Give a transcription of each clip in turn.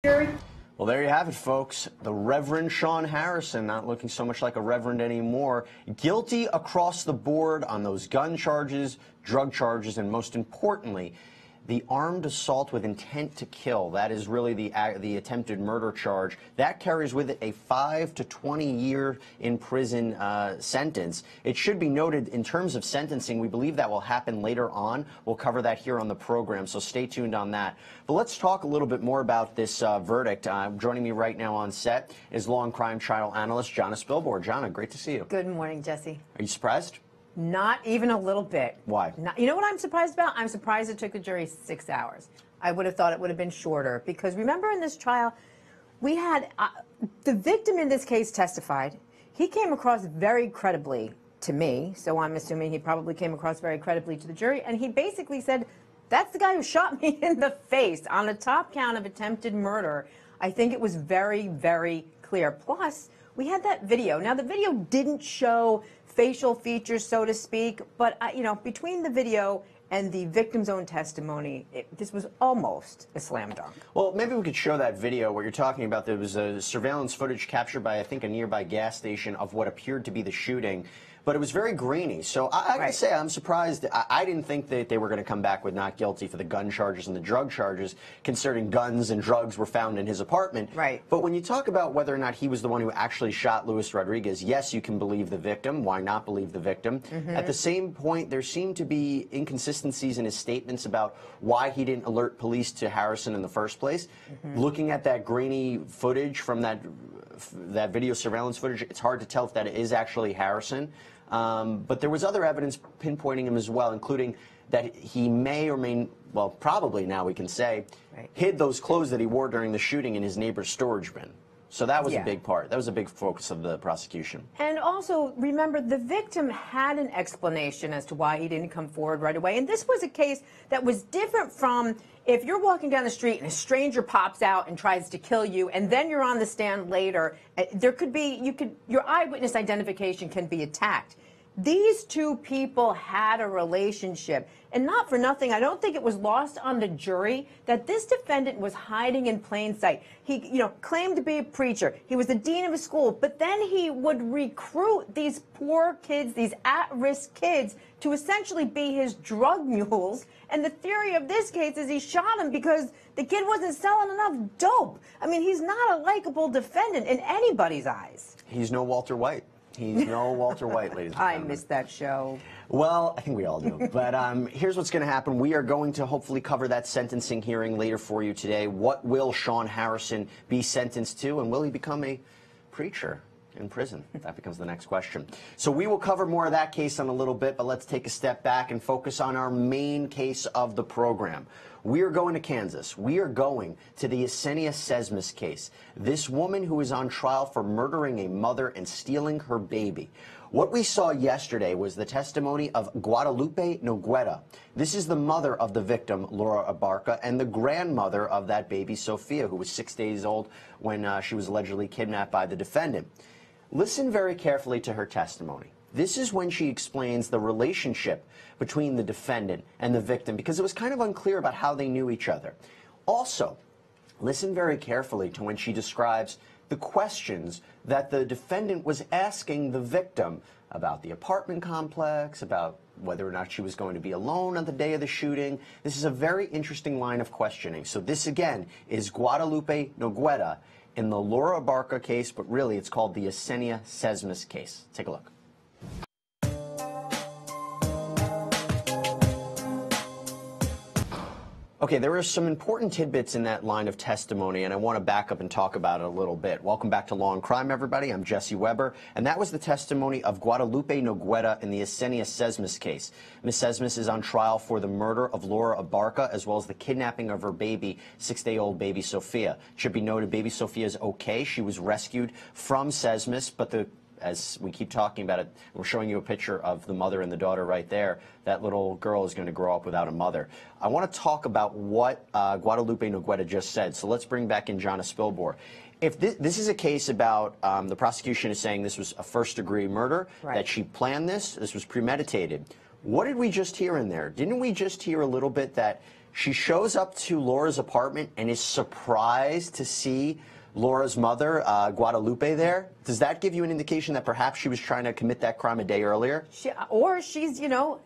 Well, there you have it, folks. The Reverend Shawn Harrison, not looking so much like a reverend anymore, guilty across the board on those gun charges, drug charges, and most importantly, the armed assault with intent to kill. That is really the attempted murder charge. That carries with it a 5 to 20 year in prison sentence. It should be noted in terms of sentencing, we believe that will happen later on. We'll cover that here on the program, so stay tuned on that. But let's talk a little bit more about this verdict. Joining me right now on set is Law and Crime trial analyst Jonna Spilbor. Jonna, great to see you. Good morning, Jesse. Are you surprised? Not even a little bit. Why? You know what I'm surprised about? I'm surprised it took the jury 6 hours. I would have thought it would have been shorter because remember in this trial, we had the victim in this case testified. He came across very credibly to me, so I'm assuming he probably came across very credibly to the jury, and he basically said, that's the guy who shot me in the face on a top count of attempted murder. I think it was very, very clear. Plus, we had that video. Now, the video didn't show facial features, so to speak, but you know, between the video and the victim's own testimony, this was almost a slam dunk. Well, maybe we could show that video where you're talking about there was a surveillance footage captured by, I think, a nearby gas station of what appeared to be the shooting. But it was very grainy. So I gotta say, I'm surprised. I didn't think that they were going to come back with not guilty for the gun charges and the drug charges, considering guns and drugs were found in his apartment. Right. But when you talk about whether or not he was the one who actually shot Luis Rodriguez, yes, you can believe the victim. Why not believe the victim? At the same point, there seemed to be inconsistencies in his statements about why he didn't alert police to Harrison in the first place. Looking at that grainy footage from that video surveillance footage, it's hard to tell if that is actually Harrison. But there was other evidence pinpointing him as well, including that he may or may, well, probably now we can say, hid those clothes that he wore during the shooting in his neighbor's storage bin. So that was a big part. That was a big focus of the prosecution. And also, remember, the victim had an explanation as to why he didn't come forward right away. And this was a case that was different from if you're walking down the street and a stranger pops out and tries to kill you, and then you're on the stand later, there could be, your eyewitness identification can be attacked. These two people had a relationship, and not for nothing, I don't think it was lost on the jury that this defendant was hiding in plain sight. He, claimed to be a preacher. He was the dean of a school, but then he would recruit these poor kids, these at-risk kids, to essentially be his drug mules. And the theory of this case is he shot him because the kid wasn't selling enough dope. I mean, he's not a likable defendant in anybody's eyes. He's no Walter White. He's no Walter White, ladies and gentlemen. I missed that show. Well, I think we all do. But here's what's going to happen. We are going to hopefully cover that sentencing hearing later for you today. What will Shawn Harrison be sentenced to, and will he become a preacher in prison? That becomes the next question. So we will cover more of that case in a little bit, but let's take a step back and focus on our main case of the program. We are going to Kansas. We are going to the Yesenia Sesmas case. This woman who is on trial for murdering a mother and stealing her baby. What we saw yesterday was the testimony of Guadalupe Noguera. This is the mother of the victim, Laura Abarca, and the grandmother of that baby, Sophia, who was 6 days old when she was allegedly kidnapped by the defendant. Listen very carefully to her testimony. This is when she explains the relationship between the defendant and the victim, because it was kind of unclear about how they knew each other. Also, listen very carefully to when she describes the questions that the defendant was asking the victim about the apartment complex, about whether or not she was going to be alone on the day of the shooting. This is a very interesting line of questioning. So this, again, is Guadalupe Noguera in the Laura Abarca case, but really it's called the Yesenia Sesmas case. Take a look. Okay, there are some important tidbits in that line of testimony, and I want to back up and talk about it a little bit. Welcome back to Law and Crime, everybody. I'm Jesse Weber, and that was the testimony of Guadalupe Noguera in the Yesenia Sesmas case. Ms. Sesmas is on trial for the murder of Laura Abarca, as well as the kidnapping of her baby, 6-day-old baby Sophia. It should be noted, baby Sophia is okay. She was rescued from Sesmas, but as we keep talking about it, we're showing you a picture of the mother and the daughter right there. That little girl is going to grow up without a mother. I want to talk about what Guadalupe Noguera just said. So let's bring back in Jonna Spilbor. If this is a case about the prosecution is saying this was a first-degree murder, that she planned this was premeditated. What did we just hear in there? Didn't we just hear a little bit that She shows up to Laura's apartment and is surprised to see Laura's mother, Guadalupe, there. Does that give you an indication that perhaps she was trying to commit that crime a day earlier? Or she's,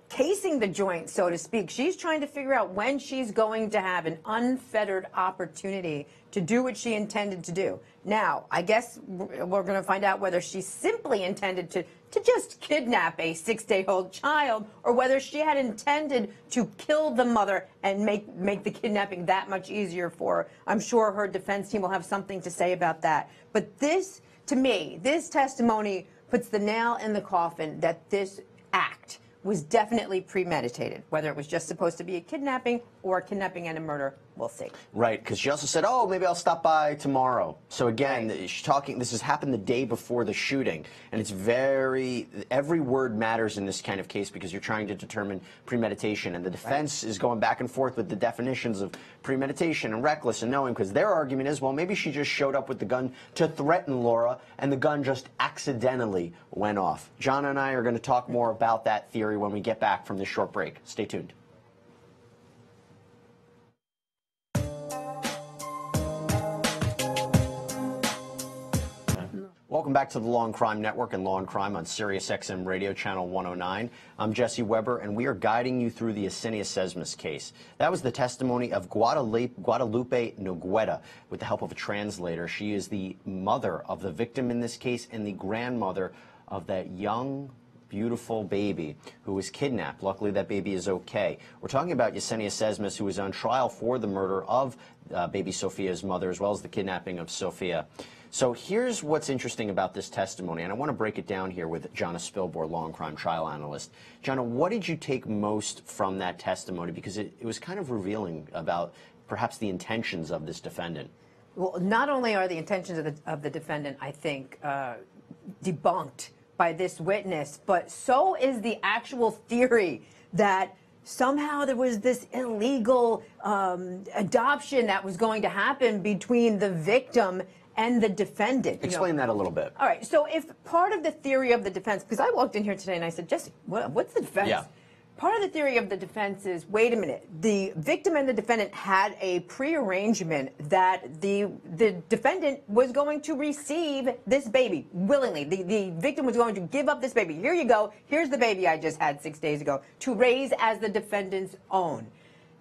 casing the joint, so to speak. She's trying to figure out when she's going to have an unfettered opportunity to do what she intended to do. Now, I guess we're going to find out whether she simply intended to just kidnap a 6-day-old child, or whether she had intended to kill the mother and make the kidnapping that much easier for her. I'm sure her defense team will have something to say about that. But this, to me, this testimony puts the nail in the coffin that this act was definitely premeditated. Whether it was just supposed to be a kidnapping or a kidnapping and a murder, we'll see. Right, because she also said, oh, maybe I'll stop by tomorrow. So again, she's talking, this has happened the day before the shooting, and it's every word matters in this kind of case because you're trying to determine premeditation, and the defense is going back and forth with the definitions of premeditation and reckless and knowing, because their argument is, well, maybe she just showed up with the gun to threaten Laura, and the gun just accidentally went off. Jonna and I are going to talk more about that theory when we get back from this short break. Stay tuned. Welcome back to the Law&Crime Network and Law&Crime on Sirius XM Radio Channel 109. I'm Jesse Weber, and we are guiding you through the Yesenia Sesmas case. That was the testimony of Guadalupe Noguera with the help of a translator. She is the mother of the victim in this case and the grandmother of that young, beautiful baby who was kidnapped. Luckily, that baby is okay. We're talking about Yesenia Sesmas, who was on trial for the murder of baby Sophia's mother, as well as the kidnapping of Sophia. So here's what's interesting about this testimony, and I want to break it down here with Jonna Spilbor, Law&Crime trial analyst. Jonna, what did you take most from that testimony? Because it was kind of revealing about perhaps the intentions of this defendant. Well, not only are the intentions of the defendant, I think, debunked by this witness, but so is the actual theory that somehow there was this illegal adoption that was going to happen between the victim and the defendant. Explain that a little bit. All right, so if part of the theory of the defense, because I walked in here today and I said, Jesse, what's the defense? Yeah. Part of the theory of the defense is, wait a minute, the victim and the defendant had a prearrangement that the defendant was going to receive this baby willingly. The victim was going to give up this baby. Here you go. Here's the baby I just had 6 days ago, to raise as the defendant's own.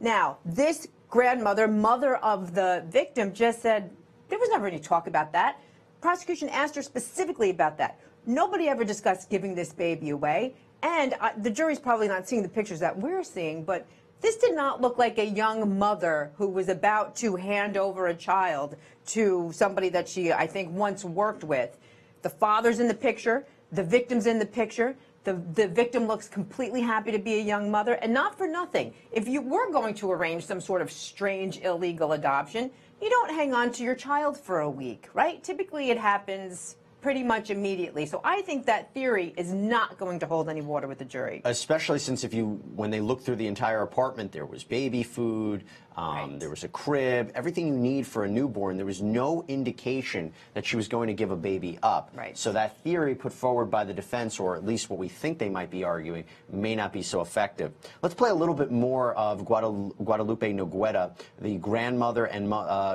Now, this grandmother, mother of the victim, just said, there was never any talk about that. Prosecution asked her specifically about that. Nobody ever discussed giving this baby away. And the jury's probably not seeing the pictures that we're seeing, but this did not look like a young mother who was about to hand over a child to somebody that she, I think, once worked with. The father's in the picture. The victim's in the picture. The victim looks completely happy to be a young mother, and not for nothing. If you were going to arrange some sort of strange illegal adoption, you don't hang on to your child for a week, right? Typically it happens pretty much immediately. So I think that theory is not going to hold any water with the jury. Especially since when they looked through the entire apartment, there was baby food, right. There was a crib, everything you need for a newborn. There was no indication that she was going to give a baby up. Right. So that theory put forward by the defense, or at least what we think they might be arguing, may not be so effective. Let's play a little bit more of Guadalupe Noguera, the grandmother and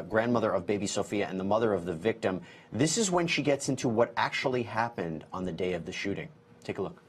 grandmother of baby Sophia and the mother of the victim. This is when she gets into what actually happened on the day of the shooting. Take a look.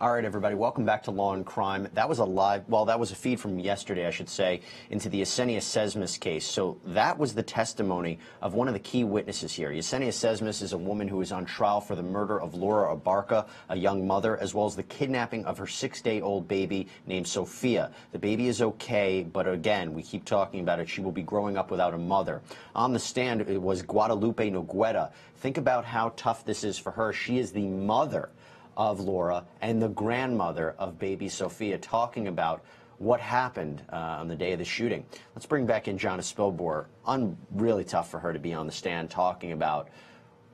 All right, everybody, welcome back to Law&Crime. That was that was a feed from yesterday, I should say, into the Yesenia Sesmas case. So that was the testimony of one of the key witnesses here. Yesenia Sesmas is a woman who is on trial for the murder of Laura Abarca, a young mother, as well as the kidnapping of her 6-day-old baby named Sophia. The baby is okay, but again, we keep talking about it. She will be growing up without a mother. On the stand, it was Guadalupe Noguera. Think about how tough this is for her. She is the mother of Laura and the grandmother of baby Sophia, talking about what happened on the day of the shooting. Let's bring back in Jonna Spilbor. Really tough for her to be on the stand talking about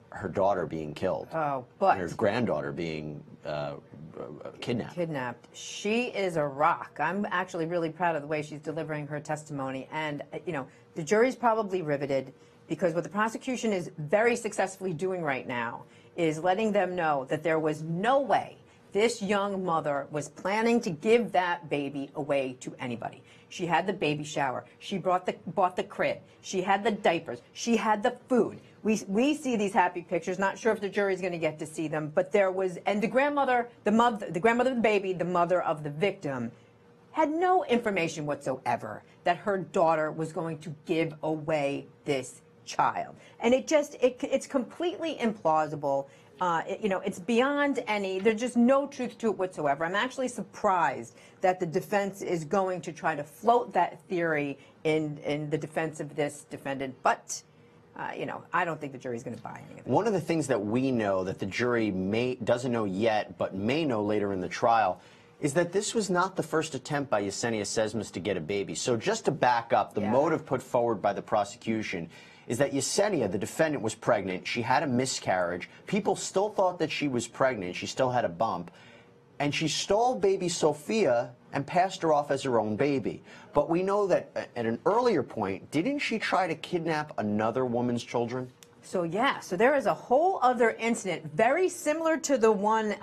her daughter being killed. Oh, but and her granddaughter being kidnapped. She is a rock. I'm actually really proud of the way she's delivering her testimony. And, the jury's probably riveted, because what the prosecution is very successfully doing right now is letting them know that there was no way this young mother was planning to give that baby away to anybody. She had the baby shower. She bought the crib. She had the diapers. She had the food. We see these happy pictures. Not sure if the jury's going to get to see them, but there was, and the grandmother, the grandmother of the baby, the mother of the victim, had no information whatsoever that her daughter was going to give away this child. And it's completely implausible. It's beyond there's just no truth to it whatsoever. I'm actually surprised that the defense is going to try to float that theory in the defense of this defendant. But, I don't think the jury's going to buy any of it. One of the things that we know that the jury doesn't know yet, but may know later in the trial, is that this was not the first attempt by Yesenia Sesmas to get a baby. So just to back up, the motive put forward by the prosecution is that Yesenia, the defendant, was pregnant. She had a miscarriage. People still thought that she was pregnant. She still had a bump. And she stole baby Sophia and passed her off as her own baby. But we know that at an earlier point, didn't she try to kidnap another woman's children? So there is a whole other incident very similar to the one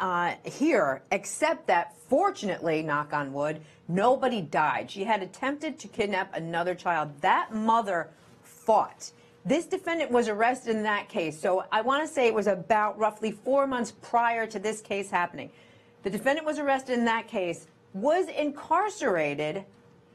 here, except that fortunately, knock on wood, nobody died. She had attempted to kidnap another child. That mother fought. This defendant was arrested in that case. So I want to say it was about roughly 4 months prior to this case happening. The defendant was arrested in that case, was incarcerated,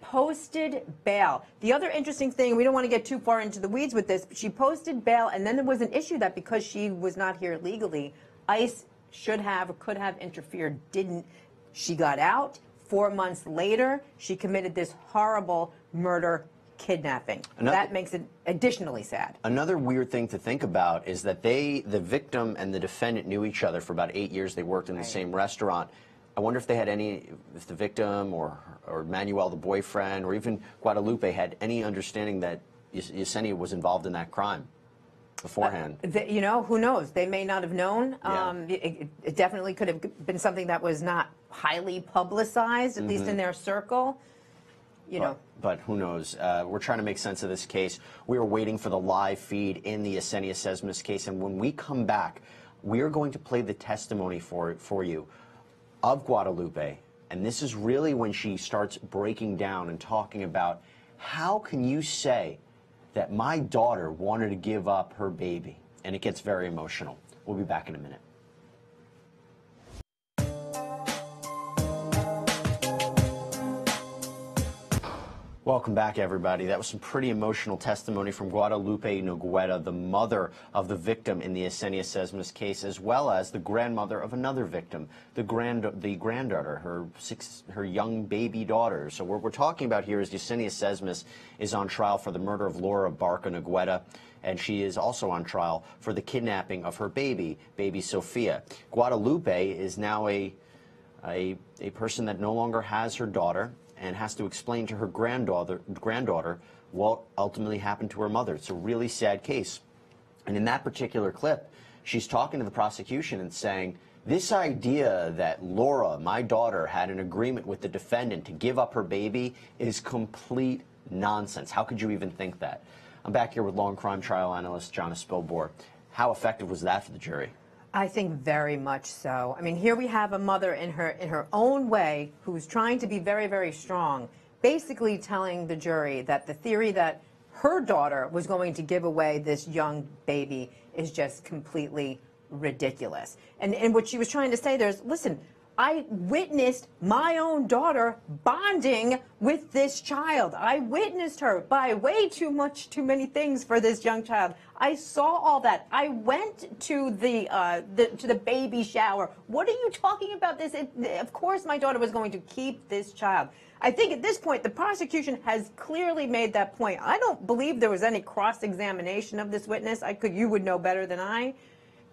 posted bail. The other interesting thing, we don't want to get too far into the weeds with this, but she posted bail, and then there was an issue that because she was not here legally, ICE should have or could have interfered, didn't. She got out. 4 months later, she committed this horrible murder kidnapping. That makes it additionally sad. Another weird thing to think about is that the victim and the defendant knew each other for about 8 years. They worked in the same restaurant. I wonder if they had if the victim or Manuel, the boyfriend, or even Guadalupe had any understanding that Yesenia was involved in that crime beforehand. Who knows? They may not have known. It definitely could have been something that was not highly publicized, at least in their circle. But who knows? We're trying to make sense of this case. We are waiting for the live feed in the Yesenia Sesmas case, and when we come back, we are going to play the testimony for you of Guadalupe, and this is really when she starts breaking down and talking about how can you say that my daughter wanted to give up her baby, and it gets very emotional. We'll be back in a minute. Welcome back, everybody. That was some pretty emotional testimony from Guadalupe Noguera, the mother of the victim in the Yesenia Sesmas case, as well as the grandmother of another victim, the granddaughter, her young baby daughter. So what we're talking about here is Yesenia Sesmas is on trial for the murder of Laura Barca Noguera, and she is also on trial for the kidnapping of her baby Sophia. Guadalupe is now a person that no longer has her daughter and has to explain to her granddaughter what ultimately happened to her mother. It's a really sad case. And in that particular clip, she's talking to the prosecution and saying, this idea that Laura, my daughter, had an agreement with the defendant to give up her baby is complete nonsense. How could you even think that? I'm back here with Law and Crime trial analyst Jonna Spilbor. How effective was that for the jury? I think very much so. I mean, here we have a mother in her own way who's trying to be very, very strong, basically telling the jury that the theory that her daughter was going to give away this young baby is just completely ridiculous. And what she was trying to say there is, listen, I witnessed my own daughter bonding with this child. I witnessed her buy way too many things for this young child. I saw all that. I went to the baby shower. What are you talking about this? Of course my daughter was going to keep this child. I think at this point the prosecution has clearly made that point. I don't believe there was any cross-examination of this witness. You would know better than I.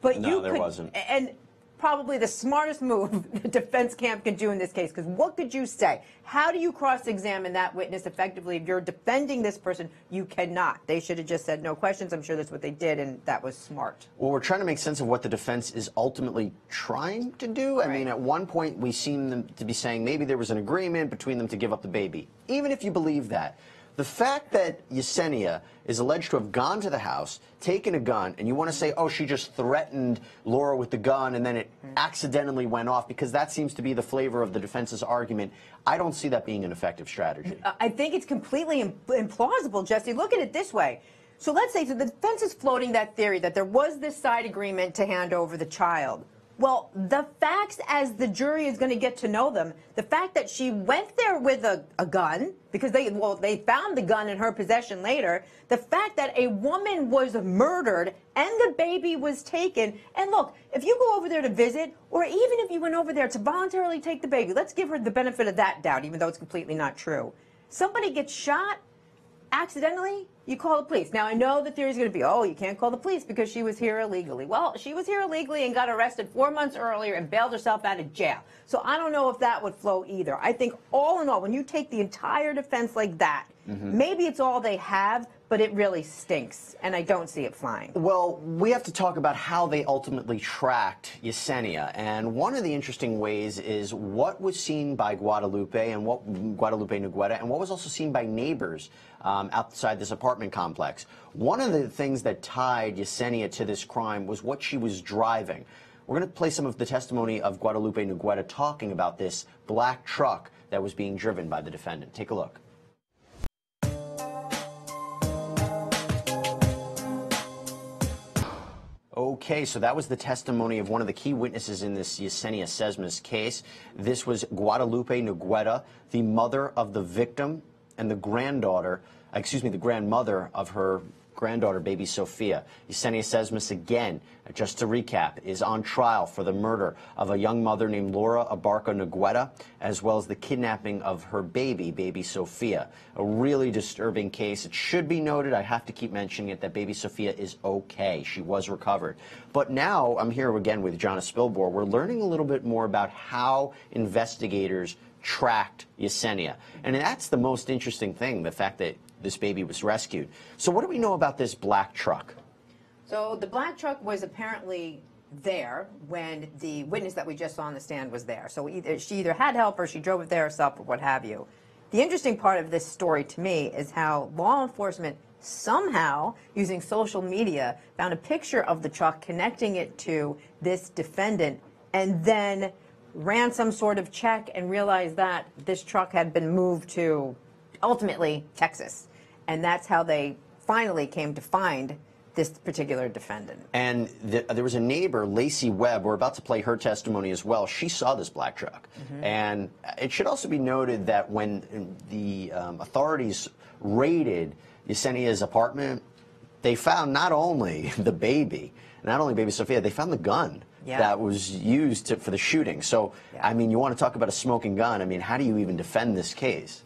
But no, there wasn't. And probably the smartest move the defense camp can do in this case, because what could you say? How do you cross-examine that witness effectively? If you're defending this person, you cannot. They should have just said no questions. I'm sure that's what they did, and that was smart. Well, we're trying to make sense of what the defense is ultimately trying to do. Right. I mean, at one point, we seem them to be saying maybe there was an agreement between them to give up the baby. Even if you believe that, The fact that Yesenia is alleged to have gone to the house, taken a gun, and you want to say, oh, she just threatened Laura with the gun and then it accidentally went off, because that seems to be the flavor of the defense's argument. I don't see that being an effective strategy. I think it's completely implausible, Jesse. Look at it this way. So let's say, so the defense is floating that theory that there was this side agreement to hand over the child. Well, the facts, as the jury is going to get to know them, the fact that she went there with a gun, because they found the gun in her possession later, the fact that a woman was murdered and the baby was taken, and look, if you go over there to visit, or even if you went over there to voluntarily take the baby, let's give her the benefit of that doubt, even though it's completely not true. Somebody gets shot accidentally, you call the police. Now, I know the theory is going to be, oh, you can't call the police because she was here illegally. Well, she was here illegally and got arrested 4 months earlier and bailed herself out of jail. So I don't know if that would flow either. I think all in all, when you take the entire defense like that, maybe it's all they have, but it really stinks, and I don't see it flying. Well, we have to talk about how they ultimately tracked Yesenia, and one of the interesting ways is what was seen by Guadalupe Noguera, and what was also seen by neighbors outside this apartment complex. One of the things that tied Yesenia to this crime was what she was driving. We're going to play some of the testimony of Guadalupe Noguera talking about this black truck that was being driven by the defendant. Take a look. Okay, so that was the testimony of one of the key witnesses in this Yesenia Sesmas case. This was Guadalupe Noguera, the mother of the victim and the grandmother of her granddaughter, baby Sophia. Yesenia Sesmas, again, just to recap, is on trial for the murder of a young mother named Laura Abarca Noguera, as well as the kidnapping of her baby Sophia. A really disturbing case. It should be noted, I have to keep mentioning it, that baby Sophia is okay. She was recovered. But now, I'm here again with Jonna Spilbor. We're learning a little bit more about how investigators tracked Yesenia. And that's the most interesting thing, the fact that this baby was rescued. So what do we know about this black truck? So the black truck was apparently there when the witness that we just saw on the stand was there. So she either had help or she drove it there herself or what have you. The interesting part of this story to me is how law enforcement somehow, using social media, found a picture of the truck, connecting it to this defendant, and then ran some sort of check and realized that this truck had been moved to, ultimately, Texas. And that's how they finally came to find this particular defendant. And there was a neighbor, Lacey Webb, we're about to play her testimony as well. She saw this black truck. And it should also be noted that when the authorities raided Yesenia's apartment, they found not only the baby, not only baby Sophia, they found the gun that was used for the shooting. So, I mean, you want to talk about a smoking gun. I mean, how do you even defend this case?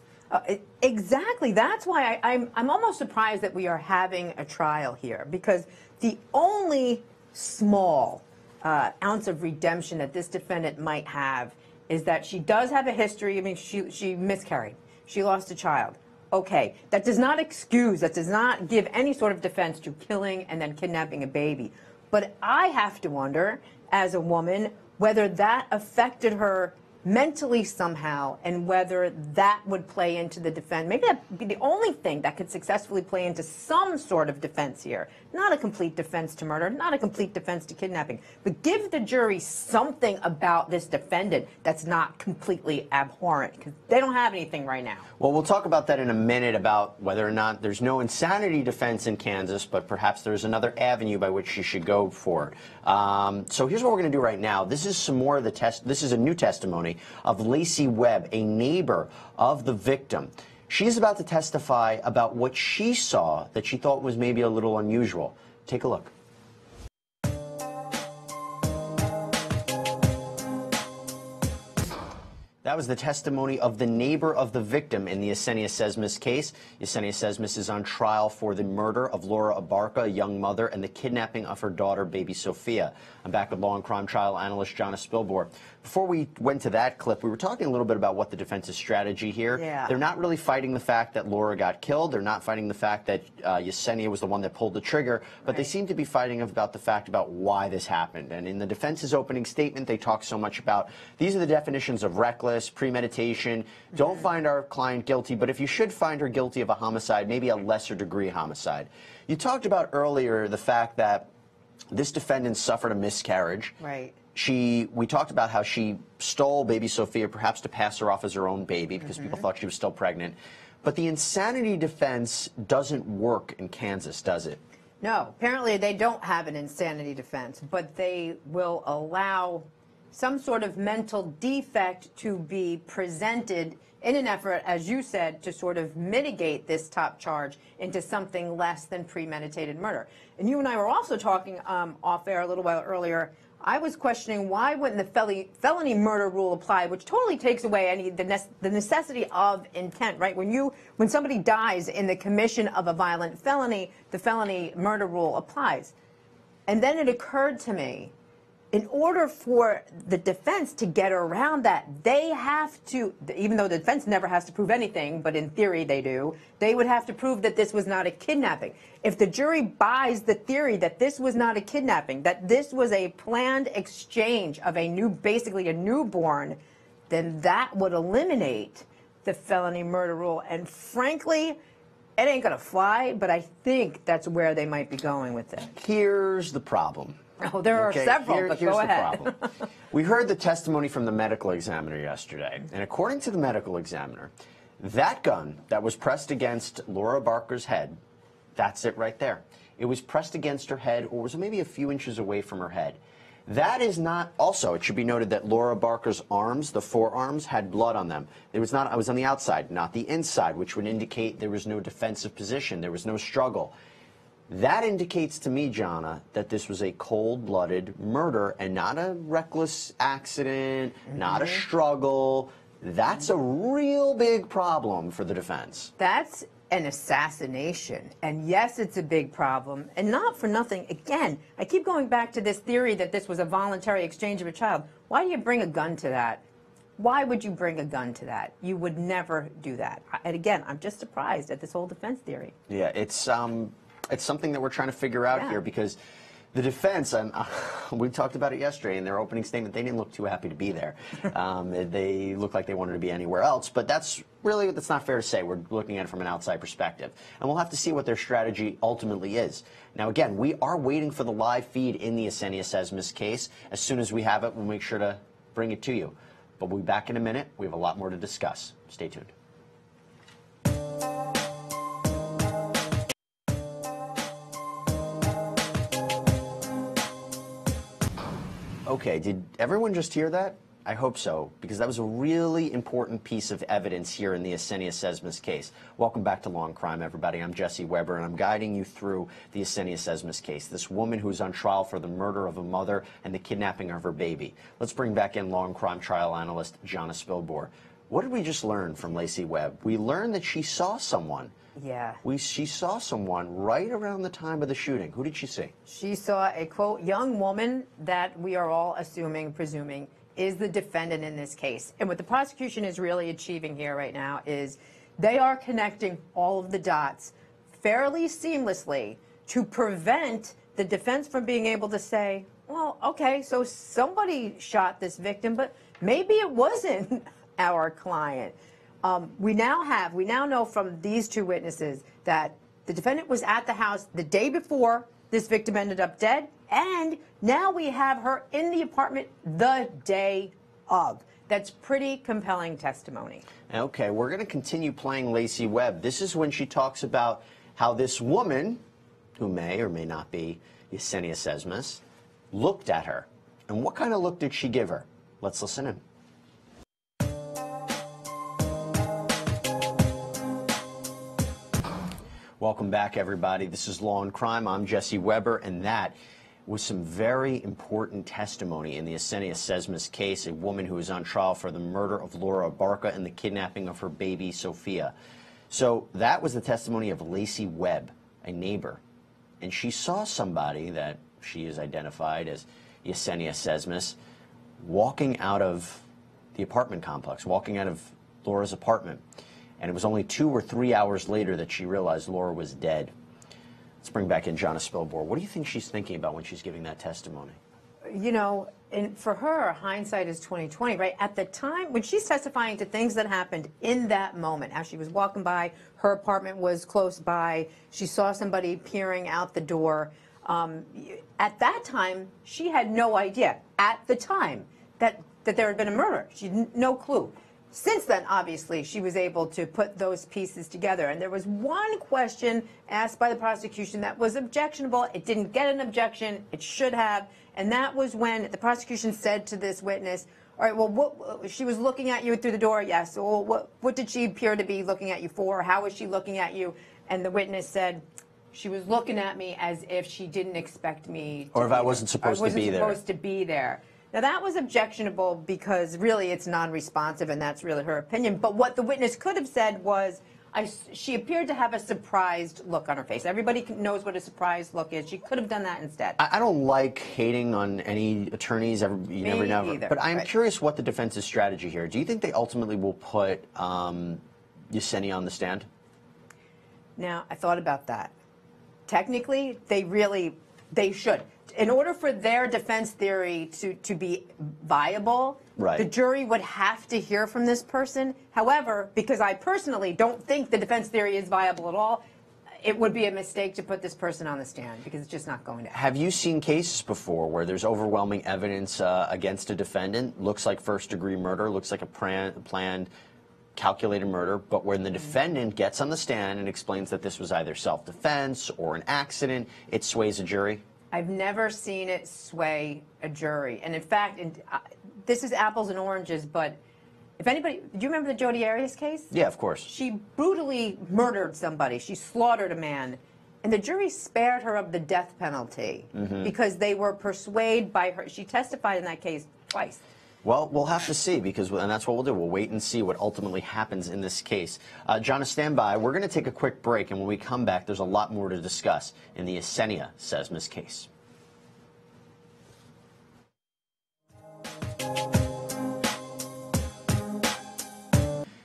Exactly. That's why I'm almost surprised that we are having a trial here, because the only small ounce of redemption that this defendant might have is that she does have a history. I mean, she miscarried. She lost a child. Okay, that does not excuse, that does not give any sort of defense to killing and then kidnapping a baby. But I have to wonder, as a woman, whether that affected her mentally somehow, and whether that would play into the defense. Maybe that would be the only thing that could successfully play into some sort of defense here. Not a complete defense to murder, not a complete defense to kidnapping, but give the jury something about this defendant that's not completely abhorrent, because they don't have anything right now. Well, we'll talk about that in a minute, about whether or not there's no insanity defense in Kansas, but perhaps there's another avenue by which she should go for. So here's what we're going to do right now. This is some more of the this is a new testimony of Lacey Webb, a neighbor of the victim. She's about to testify about what she saw that she thought was maybe a little unusual. Take a look. That was the testimony of the neighbor of the victim in the Yesenia Sesmas case. Yesenia Sesmas is on trial for the murder of Laura Abarca, a young mother, and the kidnapping of her daughter, baby Sophia. I'm back with Law&Crime trial analyst Jonna Spilbor. Before we went to that clip, we were talking a little bit about what the defense's strategy here. They're not really fighting the fact that Laura got killed. They're not fighting the fact that Yesenia was the one that pulled the trigger. But they seem to be fighting about the fact about why this happened. And in the defense's opening statement, they talk so much about, these are the definitions of reckless, malice, premeditation. Don't find our client guilty, but if you should find her guilty of a homicide, maybe a lesser degree homicide. You talked about earlier the fact that this defendant suffered a miscarriage. Right. We talked about how she stole baby Sophia, perhaps to pass her off as her own baby because people thought she was still pregnant. But the insanity defense doesn't work in Kansas, does it? No, apparently they don't have an insanity defense, but they will allow some sort of mental defect to be presented in an effort, as you said, to sort of mitigate this top charge into something less than premeditated murder. And you and I were also talking off air a little while earlier. I was questioning why wouldn't the felony murder rule apply, which totally takes away the necessity of intent, right? When somebody dies in the commission of a violent felony, the felony murder rule applies. And then it occurred to me, in order for the defense to get around that, they have to, even though the defense never has to prove anything, but in theory they do, they would have to prove that this was not a kidnapping. If the jury buys the theory that this was not a kidnapping, that this was a planned exchange of basically a newborn, then that would eliminate the felony murder rule. And frankly, it ain't gonna fly, but I think that's where they might be going with it. Here's the problem. Oh, there are several, but go ahead. Here's the problem. We heard the testimony from the medical examiner yesterday, and according to the medical examiner, that gun that was pressed against Laura Barker's head, that's it right there. It was pressed against her head, or was maybe a few inches away from her head. That is not, also, it should be noted that Laura Barker's arms, the forearms, had blood on them. It was on the outside, not the inside, which would indicate there was no defensive position, there was no struggle. That indicates to me, Jonna, that this was a cold-blooded murder and not a reckless accident, not a struggle. That's a real big problem for the defense. That's an assassination. And yes, it's a big problem. And not for nothing. Again, I keep going back to this theory that this was a voluntary exchange of a child. Why do you bring a gun to that? Why would you bring a gun to that? You would never do that. And again, I'm just surprised at this whole defense theory. Yeah, it's something that we're trying to figure out here, because the defense, we talked about it yesterday in their opening statement, they didn't look too happy to be there. They looked like they wanted to be anywhere else, but that's not fair to say. We're looking at it from an outside perspective. And we'll have to see what their strategy ultimately is. Now, again, we are waiting for the live feed in the Yesenia Sesmas case. As soon as we have it, we'll make sure to bring it to you. But we'll be back in a minute. We have a lot more to discuss. Stay tuned. Okay, did everyone just hear that? I hope so, because that was a really important piece of evidence here in the Yesenia Sesmas case. Welcome back to Law&Crime, everybody. I'm Jesse Weber, and I'm guiding you through the Yesenia Sesmas case, this woman who's on trial for the murder of a mother and the kidnapping of her baby. Let's bring back in Law&Crime trial analyst Jonna Spilbor. What did we just learn from Lacey Webb? We learned that she saw someone. Yeah. She saw someone right around the time of the shooting. Who did she see? She saw a, quote, young woman that we are all presuming, is the defendant in this case. And what the prosecution is really achieving here right now is they are connecting all of the dots fairly seamlessly to prevent the defense from being able to say, well, okay, so somebody shot this victim, but maybe it wasn't our client. We now know from these two witnesses that the defendant was at the house the day before this victim ended up dead, and now we have her in the apartment the day of. That's pretty compelling testimony. Okay, we're going to continue playing Lacey Webb. This is when she talks about how this woman, who may or may not be Yesenia Sesmas, looked at her. And what kind of look did she give her? Let's listen in. Welcome back, everybody. This is Law&Crime. I'm Jesse Weber, and that was some very important testimony in the Yesenia Sesmas case, a woman who is on trial for the murder of Laura Barker and the kidnapping of her baby, Sophia. So that was the testimony of Lacey Webb, a neighbor. And she saw somebody that she is identified as Yesenia Sesmas walking out of the apartment complex, walking out of Laura's apartment. And it was only 2 or 3 hours later that she realized Laura was dead. Let's bring back in Jonna Spilbor. What do you think she's thinking about when she's giving that testimony? you know, and for her, hindsight is 20/20, right? At the time, when she's testifying to things that happened in that moment, as she was walking by, her apartment was close by, she saw somebody peering out the door. At that time, she had no idea, at the time, that there had been a murder. She had no clue. Since then, obviously, she was able to put those pieces together. And there was one question asked by the prosecution that was objectionable. It didn't get an objection. It should have. And that was when the prosecution said to this witness, all right, well, she was looking at you through the door, yes. Well, what did she appear to be looking at you for? How was she looking at you? And the witness said, she was looking at me as if she didn't expect me to or if I wasn't supposed to be there. Now, that was objectionable because really it's non-responsive, and that's really her opinion. But what the witness could have said was, she appeared to have a surprised look on her face. Everybody knows what a surprised look is. She could have done that instead. I don't like hating on any attorneys. You never know. But I'm curious what the defense's strategy here. Do you think they ultimately will put Yesenia on the stand? Now, I thought about that. Technically, they should. In order for their defense theory to be viable, the jury would have to hear from this person. However, because I personally don't think the defense theory is viable at all, it would be a mistake to put this person on the stand because it's just not going to happen. Have you seen cases before where there's overwhelming evidence against a defendant, looks like first-degree murder, looks like a planned, calculated murder, but when the defendant gets on the stand and explains that this was either self-defense or an accident, it sways a jury? I've never seen it sway a jury. And in fact, this is apples and oranges, but if anybody, do you remember the Jodi Arias case? Yeah, of course. She brutally murdered somebody. She slaughtered a man. And the jury spared her of the death penalty because they were persuaded by her. She testified in that case twice. Well, we'll have to see, and that's what we'll do. We'll wait and see what ultimately happens in this case. Jonna, stand by. We're going to take a quick break, and when we come back, there's a lot more to discuss in the Yesenia Sesmas case.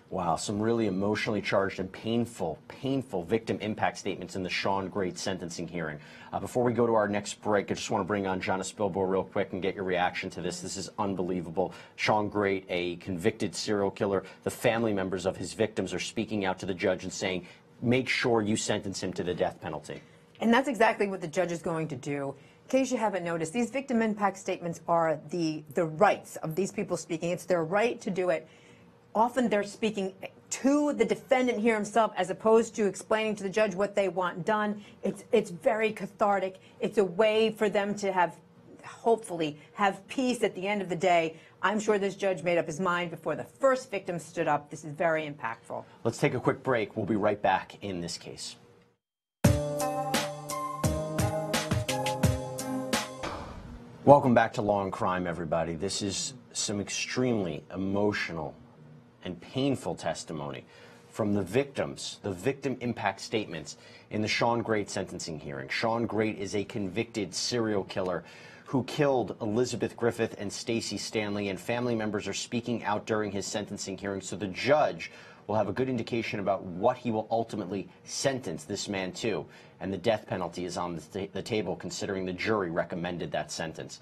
Wow, some really emotionally charged and painful victim impact statements in the Sean Great sentencing hearing. Before we go to our next break, I just want to bring on Jonna Spilbor real quick and get your reaction to this. This is unbelievable. Sean Great, a convicted serial killer. The family members of his victims are speaking out to the judge and saying, make sure you sentence him to the death penalty. And that's exactly what the judge is going to do. In case you haven't noticed, these victim impact statements are the rights of these people speaking. It's their right to do it. Often they're speaking to the defendant here himself as opposed to explaining to the judge what they want done. It's very cathartic. It's a way for them to hopefully have peace at the end of the day. I'm sure this judge made up his mind before the first victim stood up. This is very impactful. Let's take a quick break. We'll be right back in this case. Welcome back to Law and Crime, everybody. This is some extremely emotional and painful testimony from the victims, the victim impact statements in the Sean Great sentencing hearing. Sean Great is a convicted serial killer who killed Elizabeth Griffith and Stacey Stanley, and family members are speaking out during his sentencing hearing, so the judge will have a good indication about what he will ultimately sentence this man to, and the death penalty is on the table considering the jury recommended that sentence.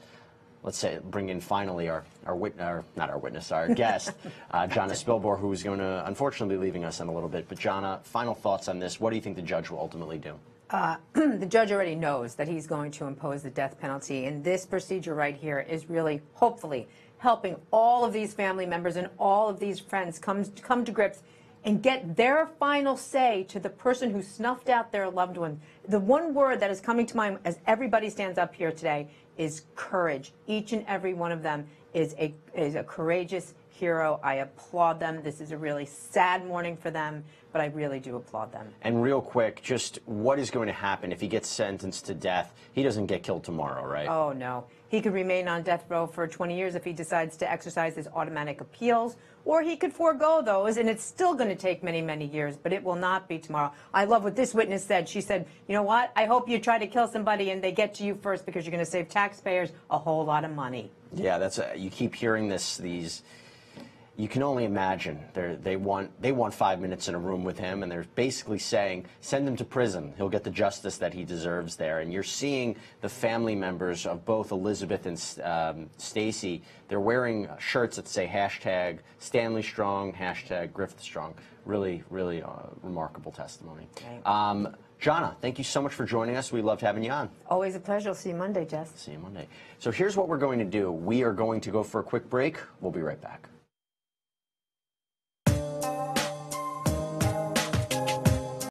Let's bring in finally our guest, Jonna Spilbor, who is going to unfortunately be leaving us in a little bit. But Jonna, final thoughts on this. What do you think the judge will ultimately do? The judge already knows that he's going to impose the death penalty, and this procedure right here is really, hopefully, helping all of these family members and all of these friends come to grips and get their final say to the person who snuffed out their loved one. The one word that is coming to mind as everybody stands up here today is courage. Each and every one of them is a courageous hero. I applaud them. This is a really sad morning for them, but I really do applaud them. And real quick, just what is going to happen if he gets sentenced to death? He doesn't get killed tomorrow, right? Oh, no. He could remain on death row for 20 years if he decides to exercise his automatic appeals, or he could forego those, and it's still going to take many, many years, but it will not be tomorrow. I love what this witness said. She said, you know what? I hope you try to kill somebody and they get to you first because you're going to save taxpayers a whole lot of money. Yeah, you keep hearing these you can only imagine. They want 5 minutes in a room with him, and they're basically saying, send him to prison. He'll get the justice that he deserves there. And you're seeing the family members of both Elizabeth and Stacey. They're wearing shirts that say hashtag Stanley Strong, hashtag Griffith Strong. Really, really remarkable testimony. Right. Jonna, thank you so much for joining us. We loved having you on. Always a pleasure. I'll see you Monday, Jess. See you Monday. So here's what we're going to do. We are going to go for a quick break. We'll be right back.